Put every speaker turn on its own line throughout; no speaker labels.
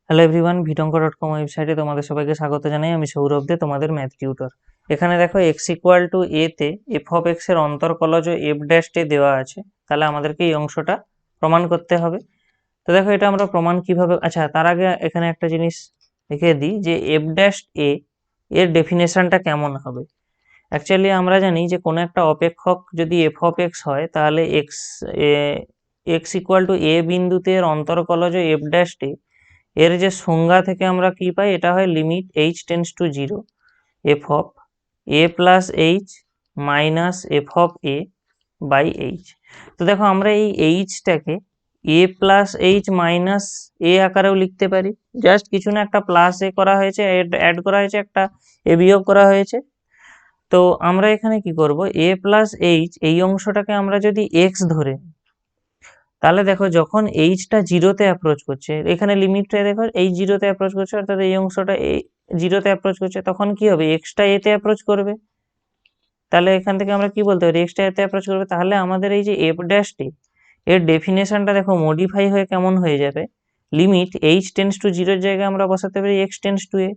Hello everyone, ভিটঙ্ক.com ওয়েবসাইটে তোমাদের সবাইকে স্বাগত জানাই। আমি সৌরভ দে, তোমাদের ম্যাথ টিউটর। এখানে দেখো এক্স ইকুয়াল টু এ তে এফ অফ এক্স এর অন্তরকলজ এফ ড্যাশ এ দেওয়া আছে, তাহলে আমাদেরকে এই অংশটা প্রমাণ করতে হবে। তো দেখো এটা আমরা প্রমাণ কিভাবে, আচ্ছা তার আগে এখানে একটা জিনিস লিখে দিই যে এফ ড্যাশ এ এর ডেফিনেশনটা কেমন হবে। অ্যাকচুয়ালি আমরা জানি যে কোনো একটা অপেক্ষক যদি এফ অফ এক্স হয়, তাহলে এক্স ইকুয়াল টু এ বিন্দুতে এর অন্তরকলজ এফ ড্যাশ এ এর যে সংজ্ঞা থেকে আমরা কি পাই, এটা হয় limit h tends to zero f of a plus h minus F of A by h. তো দেখো আমরা এই এইচটাকে a plus h minus a আকারেও লিখতে পারি। জাস্ট কিছু না, একটা প্লাস এ করা হয়েছে, অ্যাড করা হয়েছে, একটা এ বিয়োগ করা হয়েছে। তো আমরা এখানে কি করব, এ প্লাস এইচ এই অংশটাকে আমরা যদি এক্স ধরে, তাহলে দেখো যখন এইচটা জিরোতে অ্যাপ্রোচ করছে, এখানে লিমিটটা দেখো এই জিরোতে অ্যাপ্রোচ করছে, অর্থাৎ এই অংশটা এই জিরোতে অ্যাপ্রোচ করছে, তখন কি হবে, এক্সটা এতে অ্যাপ্রোচ করবে। তাহলে এখান থেকে আমরা কি বলতে পারি, এক্সটা এতে অ্যাপ্রোচ করবে। তাহলে আমাদের এই যে এফ ড্যাশ টি এর ডেফিনেশনটা দেখো মডিফাই হয়ে কেমন হয়ে যাবে, লিমিট এইচ টেন্স টু জিরোর জায়গায় আমরা বসাতে পারি এক্স টেন্স টু এ,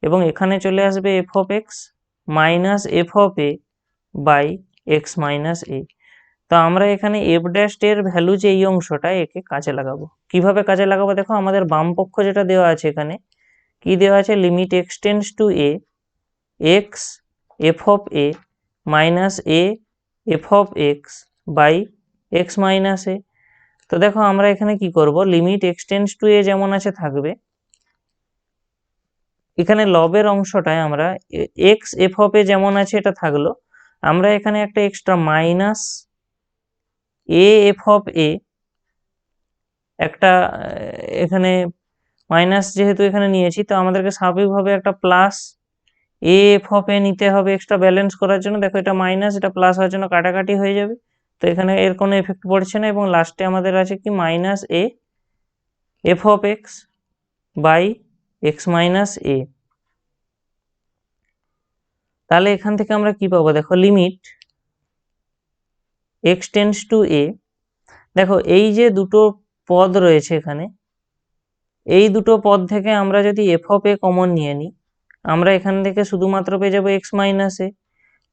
এবং এখানে চলে আসবে F of X minus F of A by X minus A. তো আমরা এখানে এফ ড্যাশ এর ভ্যালু যে এই অংশটা, একে কাজে লাগাবো। কিভাবে কাজে লাগাবো, দেখো আমাদের বাম পক্ষ যেটা দেওয়া আছে, এখানে কি দেওয়া আছে, limit X tends to A X F of A minus A F of X by X minus A. তো দেখো আমরা এখানে কি করব, limit X tends to A যেমন আছে থাকবে, এখানে লবের অংশটায় আমরা এক্স এফ অফ এ যেমন আছে এটা থাকলো, আমরা এখানে একটা extra minus A F of A, একটা এখানে মাইনাস যেহেতু এখানে নিয়েছি, তো আমাদেরকে স্বাভাবিকভাবে একটা প্লাস এ এফ অফ এ নিতে হবে এক্সট্রা ব্যালেন্স করার জন্য। দেখো এটা মাইনাস, এটা প্লাস হওয়ার জন্য কাটাকাটি হয়ে যাবে, তো এখানে এর কোনো এফেক্ট পড়ছে না, এবং লাস্টে আমাদের আছে কি minus A F of X by X minus A. তাহলে এখান থেকে আমরা কি পাবো, দেখো limit X tends to A, দেখো এই যে দুটো পদ রয়েছে এখানে, এই দুটো পদ থেকে আমরা যদি এফ অফ এ কমন নিয়ে নিই, আমরা এখান থেকে শুধুমাত্র পেয়ে যাবো এক্স মাইনাস এ,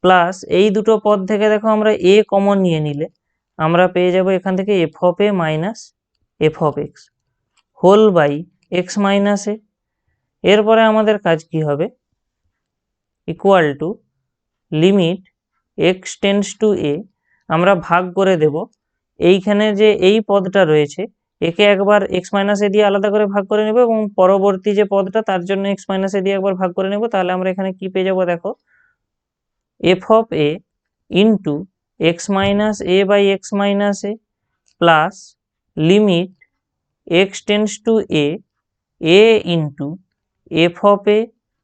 প্লাস এই দুটো পদ থেকে দেখো আমরা এ কমন নিয়ে নিলে আমরা পেয়ে যাব এখান থেকে F of A minus F of X whole by X minus A. এরপরে আমাদের কাজ কি হবে, equal to limit X tends to A, আমরা ভাগ করে দেব এইখানে যে এই পদটা রয়েছে, একে একবার এক্স মাইনাস এ দিয়ে আলাদা করে ভাগ করে নেব, এবং পরবর্তী যে পদটা তার জন্য এক্স মাইনাস এ দিয়ে একবার ভাগ করে নেব। তাহলে আমরা এখানে কি পেয়ে যাবো, দেখো F of A into X minus A by X minus A plus limit X tends to A into F of A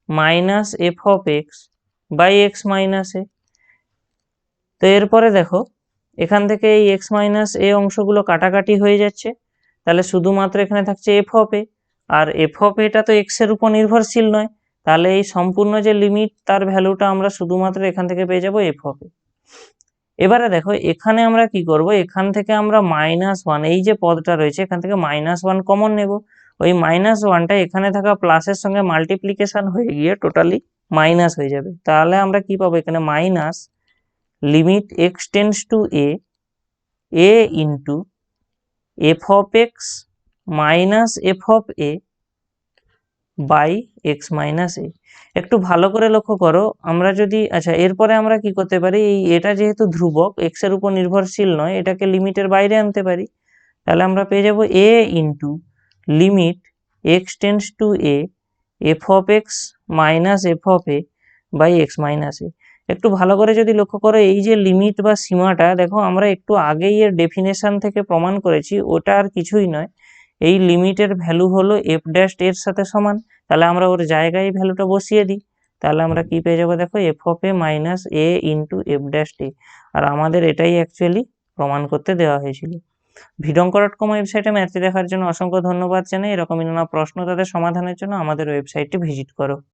minus F of X by X minus A. তো এরপরে দেখো এখান থেকে এই এক্স মাইনাস এ অংশগুলো কাটাকাটি হয়ে যাচ্ছে, তাহলে শুধুমাত্র এখানে থাকছে এফ অফ এ, আর এফ অফ এটা তো এক্স এর উপর নির্ভরশীল নয়, তাহলে এই সম্পূর্ণ যে লিমিট তার ভ্যালুটা আমরা শুধুমাত্র এখান থেকে পেয়ে যাবো এফ অফ এ। এবারে দেখো এখানে আমরা কি করব, এখান থেকে আমরা মাইনাস ওয়ান, এই যে পদটা রয়েছে এখান থেকে মাইনাস ওয়ান কমন নেব, ওই মাইনাস ওয়ানটা এখানে থাকা প্লাসের সঙ্গে মাল্টিপ্লিকেশন হয়ে গিয়ে টোটালি মাইনাস হয়ে যাবে। তাহলে আমরা কি পাবো, এখানে minus limit X tends to A into F of X minus F of A by X minus A. একটু ভালো করে লক্ষ্য করো, আমরা যদি, আচ্ছা এরপরে আমরা কি করতে পারি, এই এটা যেহেতু ধ্রুবক এক্স এর উপর নির্ভরশীল নয়, এটাকে লিমিটের বাইরে আনতে পারি। তাহলে আমরা পেয়ে যাব A into limit X tends to F of X minus F of A by X minus A. একটু ভালো করে যদি লক্ষ্য করো, এই যে লিমিট বা সীমাটা, দেখো আমরা একটু আগেই এর ডেফিনেশন থেকে প্রমাণ করেছি, ওটা আর কিছুই নয়, এই লিমিটের ভ্যালু হলো এফ ড্যাশ এর সাথে সমান। তাহলে আমরা ওর জায়গায় ভ্যালুটা বসিয়ে দিই, তাহলে আমরা কি পেয়ে যাবো, দেখো F of A minus A into F dash A. আর আমাদের এটাই অ্যাকচুয়ালি প্রমাণ করতে দেওয়া হয়েছিল। ভিটঙ্ক.com ওয়েবসাইটে ম্যাথটি দেখার জন্য অসংখ্য ধন্যবাদ জানাই। এরকমই নানা প্রশ্ন তাদের সমাধানের জন্য আমাদের ওয়েবসাইটটি ভিজিট করো।